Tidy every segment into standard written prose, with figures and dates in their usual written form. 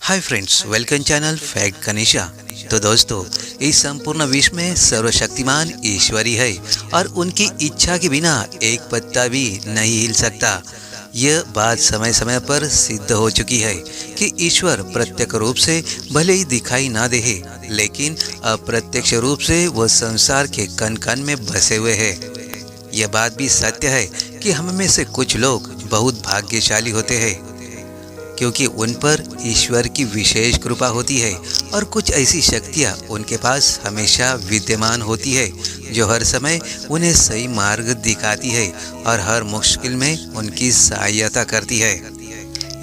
Hi friends, welcome channel fact Ganesha. तो दोस्तों, इस संपूर्ण विश्व में सर्वशक्तिमान ईश्वरी है और उनकी इच्छा के बिना एक पत्ता भी नहीं हिल सकता। यह बात समय समय पर सिद्ध हो चुकी है कि ईश्वर प्रत्यक्ष रूप से भले ही दिखाई ना दे, लेकिन अप्रत्यक्ष रूप से वह संसार के कण कण में बसे हुए है। यह बात भी सत्य है कि हम में से कुछ लोग बहुत भाग्यशाली होते हैं क्योंकि उन पर ईश्वर की विशेष कृपा होती है और कुछ ऐसी शक्तियाँ उनके पास हमेशा विद्यमान होती है जो हर समय उन्हें सही मार्ग दिखाती है और हर मुश्किल में उनकी सहायता करती है।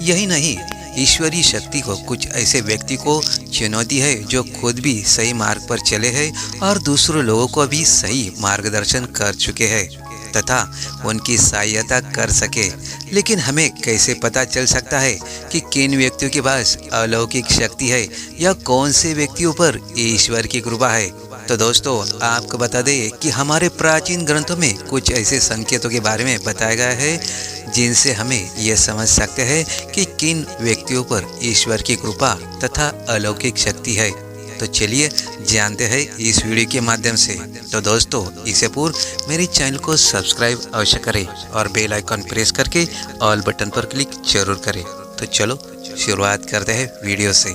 यही नहीं, ईश्वरीय शक्ति को कुछ ऐसे व्यक्ति को चुनौती है जो खुद भी सही मार्ग पर चले हैं और दूसरों लोगों को भी सही मार्गदर्शन कर चुके हैं तथा उनकी सहायता कर सके। लेकिन हमें कैसे पता चल सकता है कि किन व्यक्तियों के पास अलौकिक शक्ति है या कौन से व्यक्तियों पर ईश्वर की कृपा है? तो दोस्तों, आपको बता दें कि हमारे प्राचीन ग्रंथों में कुछ ऐसे संकेतों के बारे में बताया गया है जिनसे हमें यह समझ सकते हैं कि किन व्यक्तियों पर ईश्वर की कृपा तथा अलौकिक शक्ति है। तो चलिए जानते हैं इस वीडियो के माध्यम से। तो दोस्तों, इससे पूर्व मेरे चैनल को सब्सक्राइब अवश्य करें और बेल आइकॉन प्रेस करके ऑल बटन पर क्लिक जरूर करें। तो चलो शुरुआत करते हैं वीडियो से।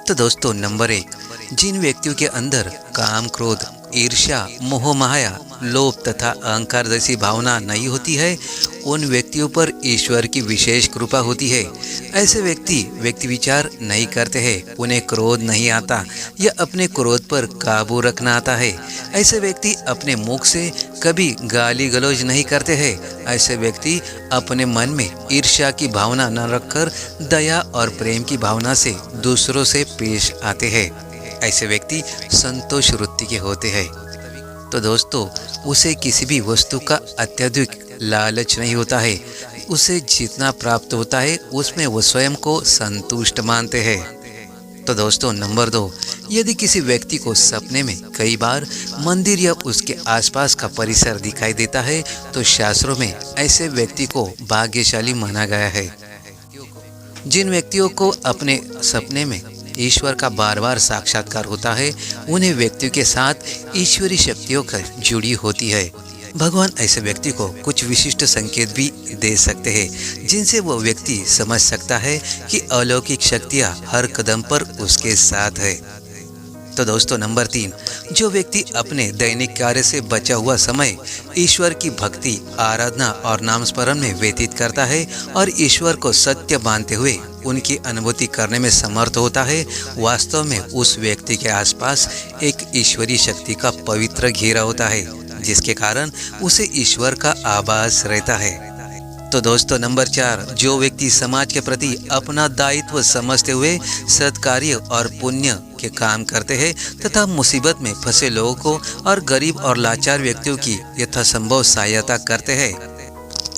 तो दोस्तों, नंबर 1, जिन व्यक्तियों के अंदर काम, क्रोध, ईर्ष्या, मोह, माया, लोभ तथा अहंकार जैसी भावना नहीं होती है, उन व्यक्तियों पर ईश्वर की विशेष कृपा होती है। ऐसे व्यक्ति विचार नहीं करते हैं, उन्हें क्रोध नहीं आता या अपने क्रोध पर काबू रखना आता है। ऐसे व्यक्ति अपने मुख से कभी गाली गलौज नहीं करते हैं। ऐसे व्यक्ति अपने मन में ईर्ष्या की भावना न रखकर दया और प्रेम की भावना से दूसरों से पेश आते हैं। ऐसे व्यक्ति संतोष वृत्ति के होते हैं। तो दोस्तों, उसे किसी भी वस्तु का अत्यधिक लालच नहीं होता है। उसे जितना प्राप्त होता है उसमें वो स्वयं को संतुष्ट मानते हैं। तो दोस्तों, नंबर 2, यदि किसी व्यक्ति को सपने में कई बार मंदिर या उसके आसपास का परिसर दिखाई देता है तो शास्त्रों में ऐसे व्यक्ति को भाग्यशाली माना गया है। जिन व्यक्तियों को अपने सपने में ईश्वर का बार बार साक्षात्कार होता है, उन्हें व्यक्तियों के साथ ईश्वरी शक्तियों का जुड़ी होती है। भगवान ऐसे व्यक्ति को कुछ विशिष्ट संकेत भी दे सकते हैं जिनसे वो व्यक्ति समझ सकता है कि अलौकिक शक्तियाँ हर कदम पर उसके साथ है। तो दोस्तों, नंबर 3, जो व्यक्ति अपने दैनिक कार्य से बचा हुआ समय ईश्वर की भक्ति, आराधना और नाम स्मरण में व्यतीत करता है और ईश्वर को सत्य मानते हुए उनकी अनुभूति करने में समर्थ होता है, वास्तव में उस व्यक्ति के आसपास एक ईश्वरीय शक्ति का पवित्र घेरा होता है जिसके कारण उसे ईश्वर का आभास रहता है। तो दोस्तों, नंबर 4, जो व्यक्ति समाज के प्रति अपना दायित्व समझते हुए सत्कार्य और पुण्य के काम करते हैं तथा मुसीबत में फंसे लोगों को और गरीब और लाचार व्यक्तियों की यथासंभव सहायता करते हैं।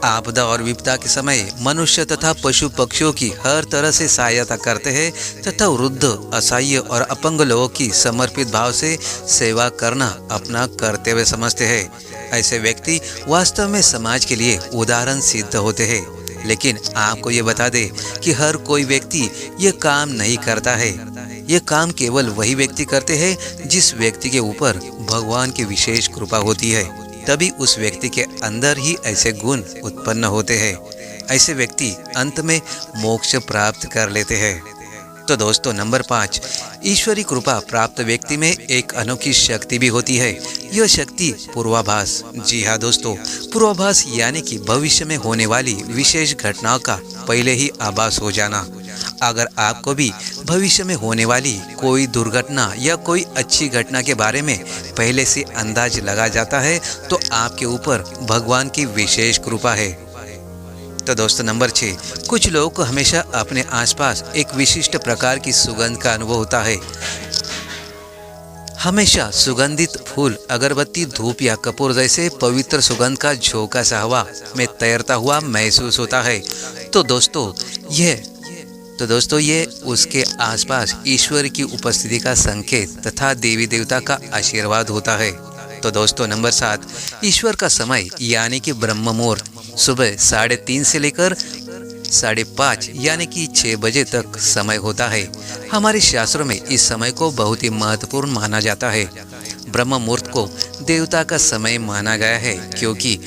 आपदा और विपदा के समय मनुष्य तथा पशु पक्षियों की हर तरह से सहायता करते हैं तथा वृद्ध, असहाय और अपंग लोगों की समर्पित भाव से सेवा करना अपना कर्तव्य समझते हैं। ऐसे व्यक्ति वास्तव में समाज के लिए उदाहरण सिद्ध होते हैं। लेकिन आपको ये बता दें कि हर कोई व्यक्ति ये काम नहीं करता है। ये काम केवल वही व्यक्ति करते हैं जिस व्यक्ति के ऊपर भगवान की विशेष कृपा होती है, तभी उस व्यक्ति के अंदर ही ऐसे गुण उत्पन्न होते हैं। ऐसे व्यक्ति अंत में मोक्ष प्राप्त कर लेते हैं। तो दोस्तों, नंबर 5, ईश्वरी कृपा प्राप्त व्यक्ति में एक अनोखी शक्ति भी होती है। यह शक्ति पूर्वाभास। जी हाँ दोस्तों, पूर्वाभास यानी कि भविष्य में होने वाली विशेष घटनाओं का पहले ही आभास हो जाना। अगर आपको भी भविष्य में होने वाली कोई दुर्घटना या कोई अच्छी घटना के बारे में पहले से अंदाज लगा जाता है तो आपके ऊपर भगवान की विशेष कृपा है। तो दोस्तों, नंबर 6, कुछ लोगों को हमेशा अपने आसपास एक विशिष्ट प्रकार की सुगंध का अनुभव होता है। हमेशा सुगंधित फूल, अगरबत्ती, धूप या कपूर जैसे पवित्र सुगंध का झोंका सा हवा में तैरता हुआ महसूस होता है। तो दोस्तों, ये उसके आसपास ईश्वर की उपस्थिति का संकेत तथा देवी देवता का आशीर्वाद होता है। तो दोस्तों, नंबर 7, ईश्वर का समय यानी कि ब्रह्म मुहूर्त सुबह 3:30 से लेकर 5:30 यानी कि 6 बजे तक समय होता है। हमारे शास्त्रों में इस समय को बहुत ही महत्वपूर्ण माना जाता है। ब्रह्म मुहूर्त को देवता का समय माना गया है, क्योंकि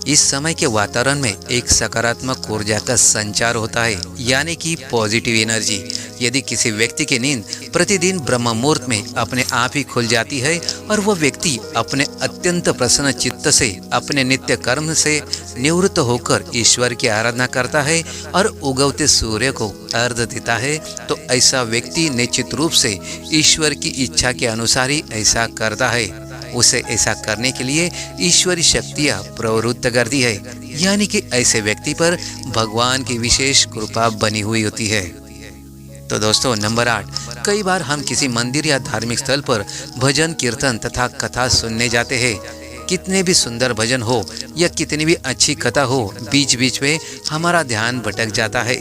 इस समय के वातावरण में एक सकारात्मक ऊर्जा का संचार होता है, यानी कि पॉजिटिव एनर्जी। यदि किसी व्यक्ति की नींद प्रतिदिन ब्रह्म मुहूर्त में अपने आप ही खुल जाती है और वह व्यक्ति अपने अत्यंत प्रसन्न चित्त से अपने नित्य कर्म से निवृत्त होकर ईश्वर की आराधना करता है और उगवते सूर्य को अर्घ्य देता है, तो ऐसा व्यक्ति निश्चित रूप से ईश्वर की इच्छा के अनुसार ही ऐसा करता है। उसे ऐसा करने के लिए ईश्वरी शक्तियाँ प्रवृत्त करती है, यानी कि ऐसे व्यक्ति पर भगवान की विशेष कृपा बनी हुई होती है। तो दोस्तों, नंबर 8, कई बार हम किसी मंदिर या धार्मिक स्थल पर भजन कीर्तन तथा कथा सुनने जाते हैं। कितने भी सुंदर भजन हो या कितनी भी अच्छी कथा हो, बीच बीच में हमारा ध्यान भटक जाता है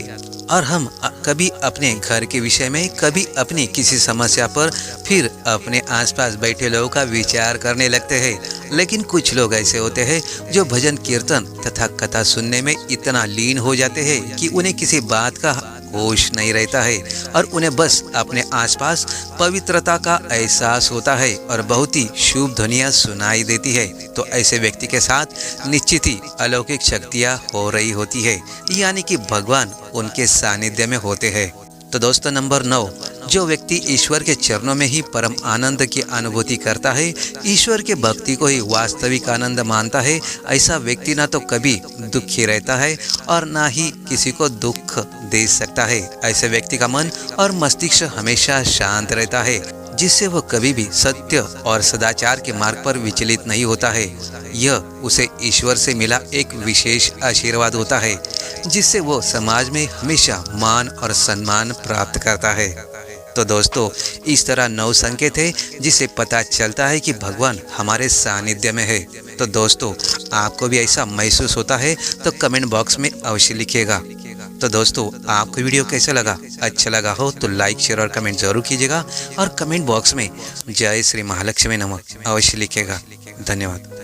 और हम कभी अपने घर के विषय में, कभी अपनी किसी समस्या पर, फिर अपने आसपास बैठे लोगों का विचार करने लगते हैं। लेकिन कुछ लोग ऐसे होते हैं जो भजन कीर्तन तथा कथा सुनने में इतना लीन हो जाते हैं कि उन्हें किसी बात का होश नहीं रहता है और उन्हें बस अपने आसपास पवित्रता का एहसास होता है और बहुत ही शुभ ध्वनियाँ सुनाई देती है। तो ऐसे व्यक्ति के साथ निश्चित ही अलौकिक शक्तियाँ हो रही होती है, यानी कि भगवान उनके सानिध्य में होते हैं। तो दोस्तों, नंबर 9, जो व्यक्ति ईश्वर के चरणों में ही परम आनंद की अनुभूति करता है, ईश्वर के भक्ति को ही वास्तविक आनंद मानता है, ऐसा व्यक्ति ना तो कभी दुखी रहता है और ना ही किसी को दुख दे सकता है। ऐसे व्यक्ति का मन और मस्तिष्क हमेशा शांत रहता है, जिससे वह कभी भी सत्य और सदाचार के मार्ग पर विचलित नहीं होता है। यह उसे ईश्वर से मिला एक विशेष आशीर्वाद होता है, जिससे वो समाज में हमेशा मान और सम्मान प्राप्त करता है। तो दोस्तों, इस तरह 9 संकेत है जिससे पता चलता है कि भगवान हमारे सानिध्य में है। तो दोस्तों, आपको भी ऐसा महसूस होता है तो कमेंट बॉक्स में अवश्य लिखिएगा। तो दोस्तों, आपको वीडियो कैसा लगा? अच्छा लगा हो तो लाइक, शेयर और कमेंट जरूर कीजिएगा और कमेंट बॉक्स में जय श्री महालक्ष्मी नमः अवश्य लिखिएगा। धन्यवाद।